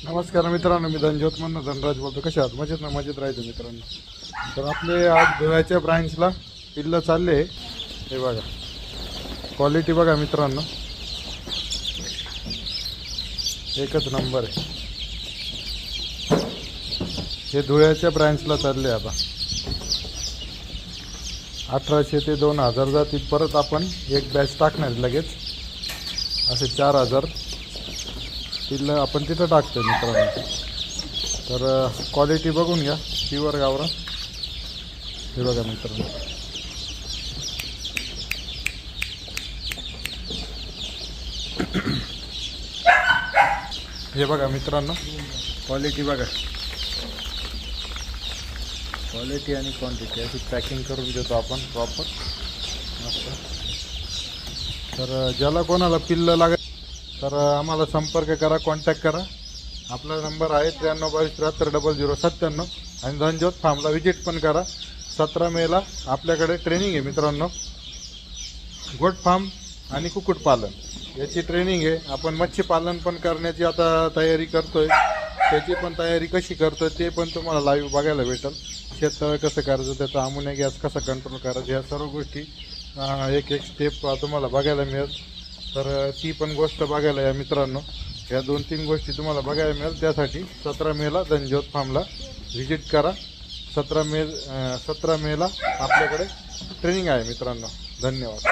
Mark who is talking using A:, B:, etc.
A: नमस्कार मित्रांनो, मी धनज्योत म्हणून धनराज बोलतो. कसे आहात? मजेत ना? मजेत राहायचं मित्रांनो. तर आपले आज धुळ्याच्या ब्रांचला पिल्लं चालले. हे बघा, क्वालिटी बघा मित्रांनो, एकच नंबर आहे. हे धुळ्याच्या ब्रांचला चालले. आता 1800 ते 2000 जातील. परत आपण एक बॅच टाकणार लगेच. असे 4000 पिल्लं आपण तिथं टाकतो मित्रांनो. तर क्वालिटी बघून घ्या, प्युअर गावरान. हे बघा मित्रांनो, हे बघा मित्रांनो, क्वालिटी बघा. क्वालिटी आणि क्वांटिटी अशी पॅकिंग करून देतो आपण प्रॉपर मस्त. तर ज्याला कोणाला पिल्लं लागेल तर आम्हाला संपर्क करा, कॉन्टॅक्ट करा. आपला नंबर आहे 9322730097. आणि धनज्योत फार्मला व्हिजिट पण करा. 17 मेला आपल्याकडे ट्रेनिंग आहे मित्रांनो. गोट फार्म आणि कुक्कुटपालन याची ट्रेनिंग आहे. आपण मच्छीपालन पण करण्याची आता तयारी करतोय. त्याची पण तयारी कशी करतोय ते पण तुम्हाला लाईव्ह बघायला भेटेल. शेततळ कसं करायचं, त्याचा अमोनिया गॅस कसा कंट्रोल करायचा, या सर्व गोष्टी एक एक स्टेप तुम्हाला बघायला मिळेल. तर ती पण गोष्ट बघायला या मित्रांनो. या 2-3 गोष्टी तुम्हाला बघायला मिळेल. त्यासाठी 17 मेला धनज्योत फार्मला व्हिजिट करा. 17 मेला आपल्याकडे ट्रेनिंग आहे मित्रांनो. धन्यवाद.